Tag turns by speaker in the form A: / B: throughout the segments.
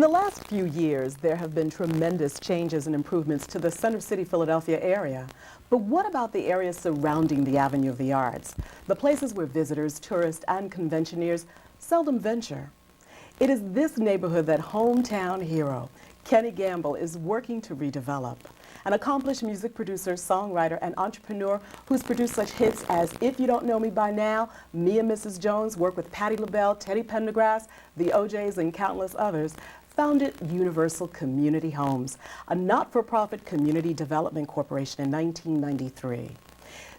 A: the last few years, there have been tremendous changes and improvements to the Center City, Philadelphia area. But what about the areas surrounding the Avenue of the Arts? The places where visitors, tourists, and conventioneers seldom venture. It is this neighborhood that hometown hero Kenny Gamble is working to redevelop. An accomplished music producer, songwriter, and entrepreneur who's produced such hits as If You Don't Know Me By Now, Me and Mrs. Jones, worked with Patti LaBelle, Teddy Pendergrass, the OJs, and countless others, founded Universal Community Homes, a not-for-profit community development corporation in 1993.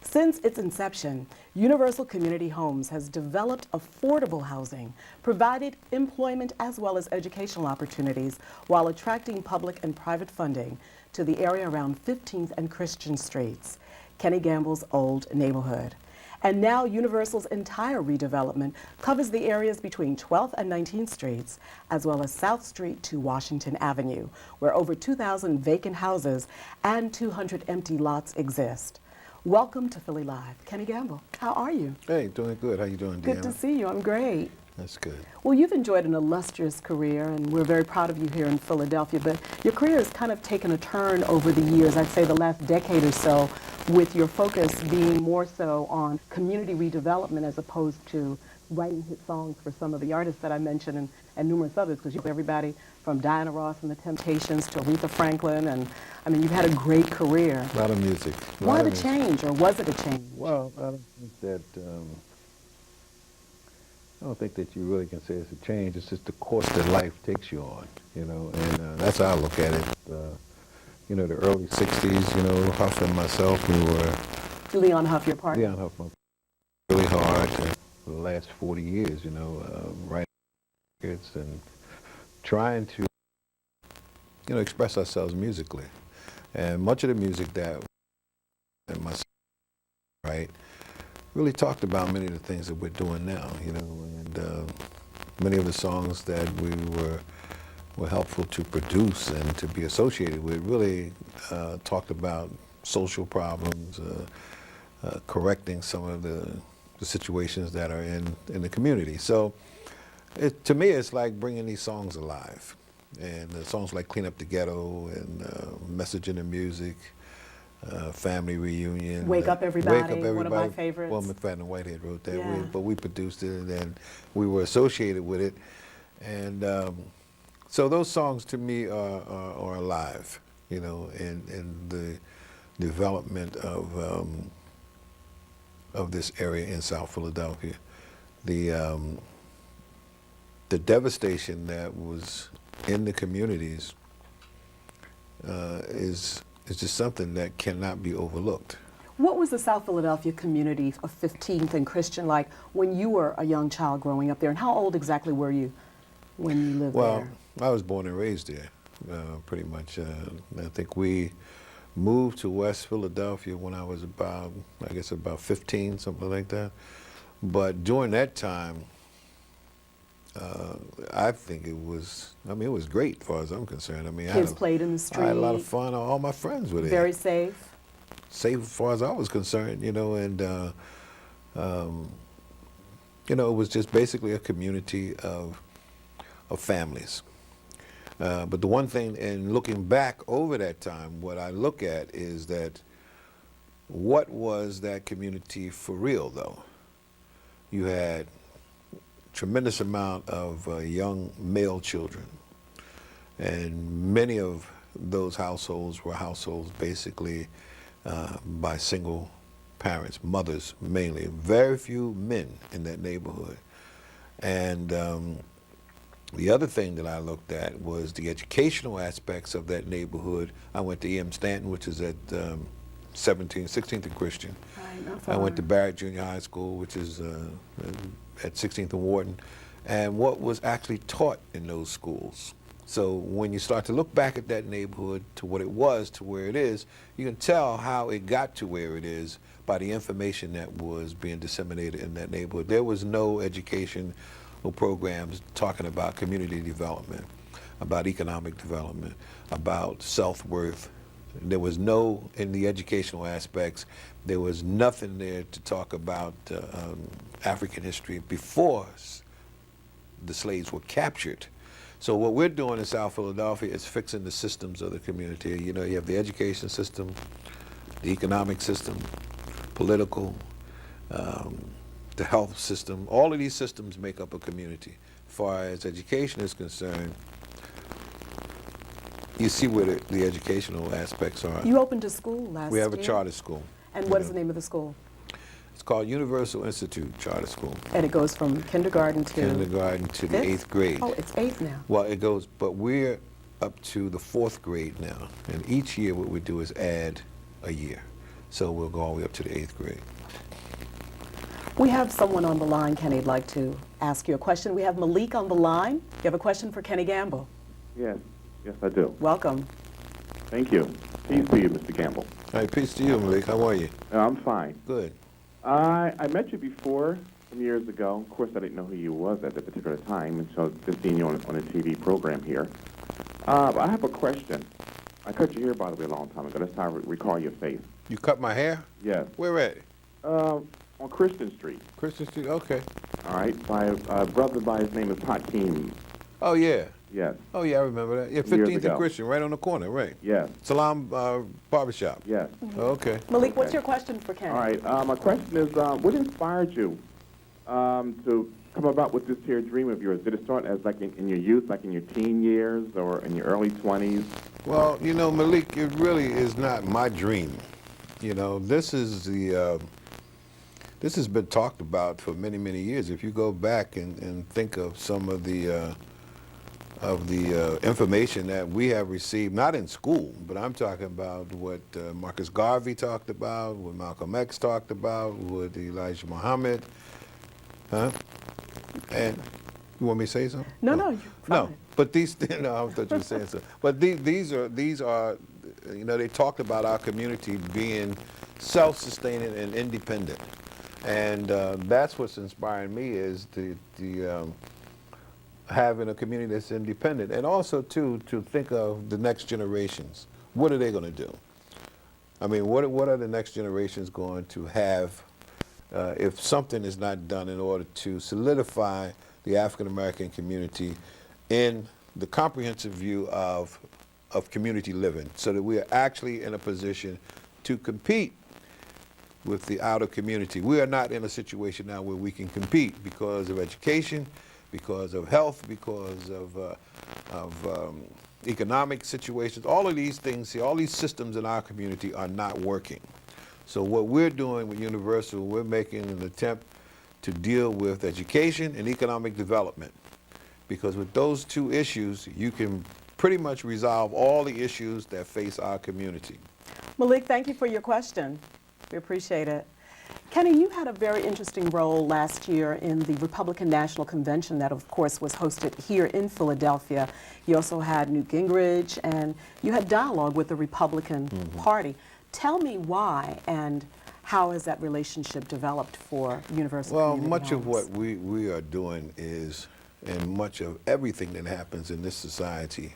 A: Since its inception, Universal Community Homes has developed affordable housing, provided employment as well as educational opportunities, while attracting public and private funding to the area around 15th and Christian Streets, Kenny Gamble's old neighborhood. And now Universal's entire redevelopment covers the areas between 12th and 19th Streets, as well as South Street to Washington Avenue, where over 2,000 vacant houses and 200 empty lots exist. Welcome to Philly Live. Kenny Gamble, how are you?
B: Hey, doing good. How you doing, Dyana?
A: Good to see you. I'm great.
B: That's good.
A: Well, you've enjoyed an illustrious career, and we're very proud of you here in Philadelphia, but your career has kind of taken a turn over the years, I'd say the last decade or so, with your focus being more so on community redevelopment as opposed to writing hit songs for some of the artists that I mentioned and numerous others, because you have everybody from Diana Ross and the Temptations to Aretha Franklin, and I mean, you've had a great career.
B: A lot of music.
A: Why the change, or was it a change?
B: Well, I don't think that I don't think that you really can say it's a change. It's just the course that life takes you on, you know, and that's how I look at it. You know, the early '60s, you know, Huff and myself, we were
A: Leon Huff, your partner.
B: Leon Huff, really hard for the last 40 years, you know, writing records and trying to, you know, express ourselves musically. And much of the music that and myself, right, really talked about many of the things that we're doing now, you know, and many of the songs that we were helpful to produce and to be associated with really talked about social problems, correcting some of the situations that are in the community. So to me, it's like bringing these songs alive. And songs like Clean Up the Ghetto and Message in the Music, Family Reunion.
A: Wake Up Everybody,
B: Wake Up Everybody,
A: one of my favorites.
B: Well, McFadden Whitehead wrote that,
A: yeah.
B: But we produced it and we were associated with it. And so those songs to me are alive, you know, in the development of this area in South Philadelphia. The devastation that was in the communities is just something that cannot be overlooked.
A: What was the South Philadelphia community of 15th and Christian like when you were a young child growing up there? And how old exactly were you when you lived there?
B: Well, I was born and raised there, pretty much. I think we moved to West Philadelphia when I was about, I guess about 15, something like that. But during that time, I think it was, I mean, it was great as far as I'm concerned. I mean,
A: kids played in the street.
B: I had a lot of fun. All my friends were there.
A: Very safe.
B: Safe as far as I was concerned, you know, and, you know, it was just basically a community of families. But the one thing, in looking back over that time, what I look at is that what was that community for real, though? You had tremendous amount of young male children, and many of those households were households basically by single parents, mothers mainly, very few men in that neighborhood. And the other thing that I looked at was the educational aspects of that neighborhood. I went to E.M. Stanton, which is at 16th and Christian.
A: Right,
B: I went to Barrett Junior High School, which is at 16th and Wharton, and what was actually taught in those schools. So when you start to look back at that neighborhood to what it was to where it is, you can tell how it got to where it is by the information that was being disseminated in that neighborhood. There was no educational programs talking about community development, about economic development, about self-worth. There was no, in the educational aspects, there was nothing there to talk about African history before the slaves were captured. So what we're doing in South Philadelphia is fixing the systems of the community. You know, you have the education system, the economic system, political, the health system. All of these systems make up a community. As far as education is concerned, you see where the educational aspects are.
A: You opened a school last year.
B: We have a charter school.
A: And what is the name of the school?
B: It's called Universal Institute Charter School.
A: And it goes from kindergarten to?
B: Kindergarten to the 8th grade.
A: Oh, it's 8th now.
B: Well, it goes, but we're up to the 4th grade now. And each year what we do is add a year. So we'll go all the way up to the 8th grade.
A: We have someone on the line, Kenny, would like to ask you a question. We have Malik on the line. You have a question for Kenny Gamble.
C: Yes, I do.
A: Welcome.
C: Thank you. Peace to you, Mr. Gamble.
B: All right, peace to you, Malik. How are you?
C: I'm fine.
B: Good.
C: I met you before some years ago. Of course, I didn't know who you was at that particular time, and so just seeing you on a TV program here. But I have a question. I cut your hair, by the way, a long time ago. That's how I recall your face.
B: You cut my hair?
C: Yes.
B: Where at?
C: On Christian Street.
B: Christian Street? Okay.
C: All right. By a brother by his name is Hakeem.
B: Oh, yeah.
C: Yes.
B: Oh, yeah, I remember that. Yeah, 15th and Christian, right on the corner, right?
C: Yes.
B: Salam Barbershop.
C: Yes.
B: Okay.
A: Malik, what's your question for Kenny?
C: All right. My question is, what inspired you to come about with this here dream of yours? Did it start as like in your youth, like in your teen years or in your early 20s?
B: Well, you know, Malik, it really is not my dream. You know, this is the, this has been talked about for many, many years. If you go back and think of some of the information that we have received, not in school, but I'm talking about what Marcus Garvey talked about, what Malcolm X talked about, what Elijah Muhammad, huh? And you want me to say something?
A: No, you're fine.
B: No, but these, no, I thought you were saying something. But these are, you know, they talked about our community being self-sustaining and independent. And that's what's inspiring me is having a community that's independent, and also too to think of the next generations. What are they going to do? I mean, what are the next generations going to have if something is not done in order to solidify the African American community in the comprehensive view of community living, so that we are actually in a position to compete with the outer community. We are not in a situation now where we can compete because of education, because of health, because of economic situations. All of these things, see, all these systems in our community are not working. So what we're doing with Universal, we're making an attempt to deal with education and economic development. Because with those two issues, you can pretty much resolve all the issues that face our community.
A: Malik, thank you for your question. We appreciate it. Kenny, you had a very interesting role last year in the Republican National Convention that, of course, was hosted here in Philadelphia. You also had Newt Gingrich, and you had dialogue with the Republican Party. Tell me why and how has that relationship developed for Universal
B: Well,
A: Community
B: much of
A: Homes?
B: what we are doing is, and much of everything that happens in this society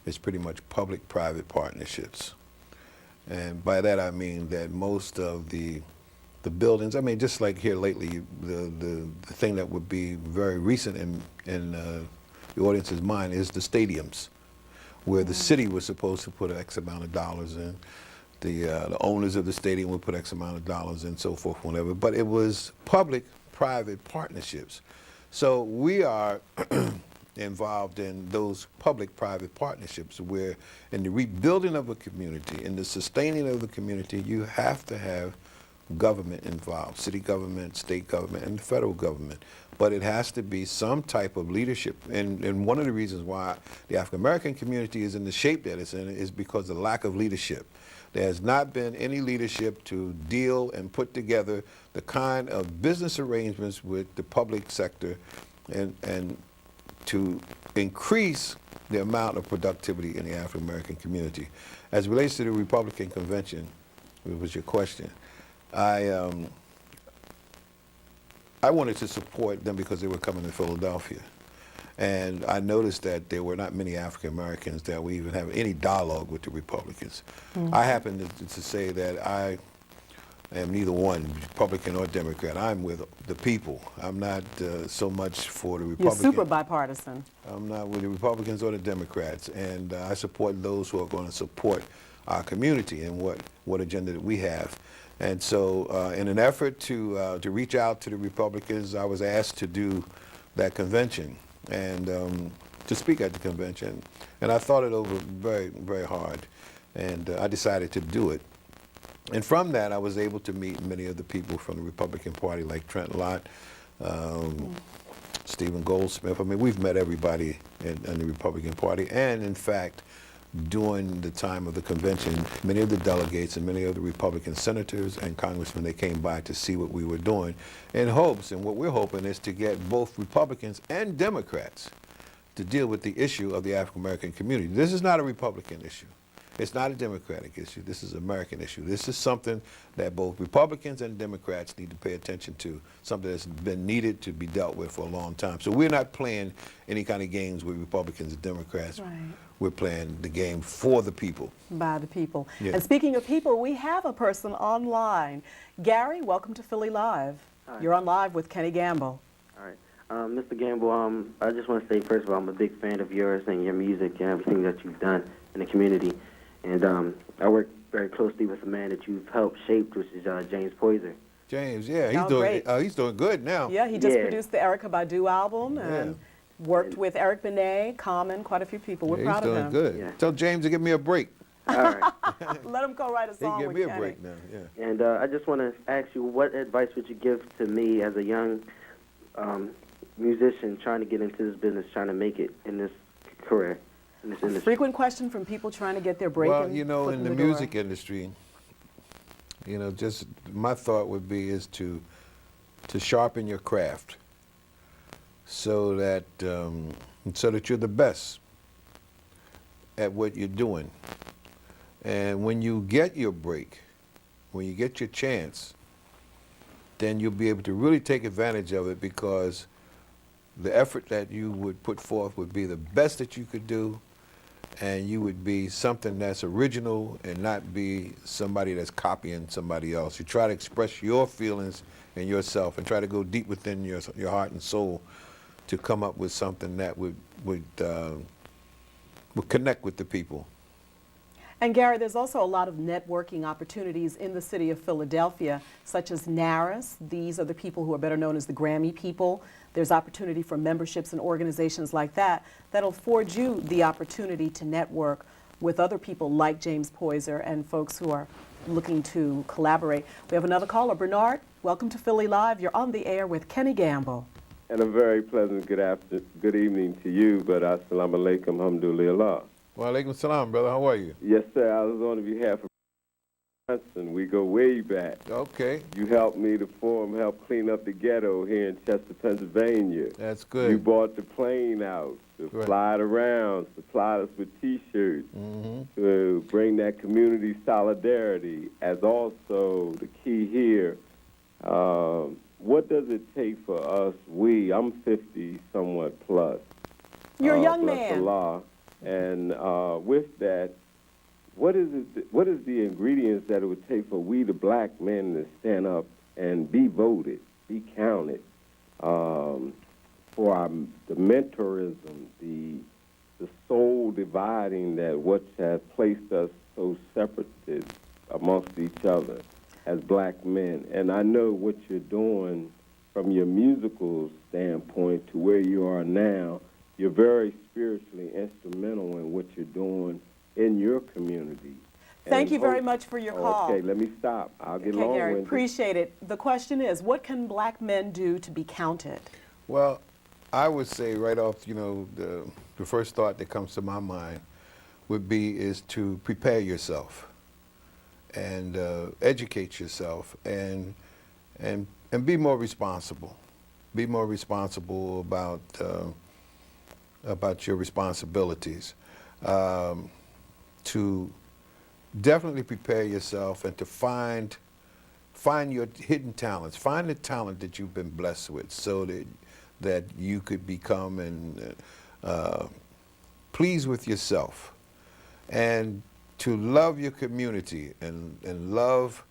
B: is pretty much public-private partnerships. And by that I mean that most of the buildings, I mean, just like here lately, the thing that would be very recent in the audience's mind is the stadiums, where the city was supposed to put X amount of dollars in. The owners of the stadium would put X amount of dollars in, so forth, whatever. But it was public-private partnerships. So we are involved in those public-private partnerships where in the rebuilding of a community, in the sustaining of the community, you have to have government involved, city government, state government, and the federal government. But it has to be some type of leadership. And one of the reasons why the African American community is in the shape that it's in is because of the lack of leadership. There has not been any leadership to deal and put together the kind of business arrangements with the public sector and to increase the amount of productivity in the African American community. As it relates to the Republican convention, which was your question, I wanted to support them because they were coming to Philadelphia. And I noticed that there were not many African Americans that we even have any dialogue with the Republicans. I happen to say that I I am neither one, Republican or Democrat. I'm with the people. I'm not so much for the
A: You're
B: Republicans.
A: super bipartisan.
B: I'm not with the Republicans or the Democrats, and I support those who are going to support our community and what agenda that we have. And so in an effort to reach out to the Republicans, I was asked to do that convention and to speak at the convention. And I thought it over very, very hard, and I decided to do it. And from that, I was able to meet many of the people from the Republican Party, like Trent Lott, Stephen Goldsmith. I mean, we've met everybody in the Republican Party. And in fact, during the time of the convention, many of the delegates and many of the Republican senators and congressmen, they came by to see what we were doing in hopes, and what we're hoping is to get both Republicans and Democrats to deal with the issue of the African American community. This is not a Republican issue. It's not a Democratic issue. This is an American issue. This is something that both Republicans and Democrats need to pay attention to, something that's been needed to be dealt with for a long time. So we're not playing any kind of games with Republicans and Democrats.
A: Right.
B: We're playing the game for the people.
A: By the people.
B: Yeah.
A: And speaking of people, we have a person online. Gary, welcome to Philly Live.
D: Hi.
A: You're on live with Kenny Gamble.
D: All right. Mr. Gamble, I just want to say, first of all, I'm a big fan of yours and your music and everything that you've done in the community. And I work very closely with a man that you've helped shape, which is James Poyser.
B: James, yeah, he's doing good now.
A: Yeah, he just
D: Yeah.
A: produced the Erykah Badu album and worked with Eric Benet, Common, quite a few people. We're
B: Yeah,
A: proud
B: he's
A: of
B: doing
A: him.
B: good.
D: Yeah.
B: Tell James to give me a break.
D: All right.
A: Let him go write a
B: He
A: song
B: can give
A: with
B: me a
A: Kenny.
B: break now. Yeah.
D: And I just want to ask you, what advice would you give to me as a young musician trying to get into this business, trying to make it in this career, in this industry?
A: Frequent question from people trying to get their break.
B: Well,
A: and
B: you know,
A: foot
B: in the
A: door.
B: music industry, you know, just my thought would be is to sharpen your craft so that you're the best at what you're doing. And when you get your break, when you get your chance, then you'll be able to really take advantage of it, because the effort that you would put forth would be the best that you could do, and you would be something that's original and not be somebody that's copying somebody else. You try to express your feelings and yourself and try to go deep within your heart and soul to come up with something that would connect with the people.
A: And Gary, there's also a lot of networking opportunities in the city of Philadelphia, such as NARAS. These are the people who are better known as the Grammy people. There's opportunity for memberships and organizations like that that'll afford you the opportunity to network with other people like James Poyser and folks who are looking to collaborate. We have another caller. Bernard, welcome to Philly Live. You're on the air with Kenny Gamble.
E: And a very pleasant good evening to you, but assalamu alaikum, alhamdulillah.
B: Wa alaikum salam, brother. How are you?
E: Yes, sir. I was on behalf of Johnson. We go way back.
B: Okay.
E: You helped me to help clean up the ghetto here in Chester, Pennsylvania.
B: That's good.
E: You brought the plane out to
B: Right.
E: fly it around, supplied us with T-shirts,
B: Mm-hmm.
E: to bring that community solidarity, as also the key here. What does it take for us, I'm 50 somewhat plus.
A: You're a young
E: bless
A: man.
E: Allah. And with that, what is the ingredients that it would take for we, the black men, to stand up and be voted, be counted, for the mentorism, the soul dividing that which has placed us so separated amongst each other as black men? And I know what you're doing from your musical standpoint to where you are now. You're very spiritually instrumental in what you're doing in your community.
A: Thank
E: And
A: you very
E: hope-
A: much for your call.
E: Okay, let me stop. I'll get
A: Okay, Gary,
E: long-winded.
A: appreciate it. The question is, what can black men do to be counted?
B: Well, I would say right off, you know, the first thought that comes to my mind would be is to prepare yourself and educate yourself and be more responsible. Be more responsible about your responsibilities. To definitely prepare yourself and to find your hidden talents. Find the talent that you've been blessed with, so that you could become and pleased with yourself, and to love your community and love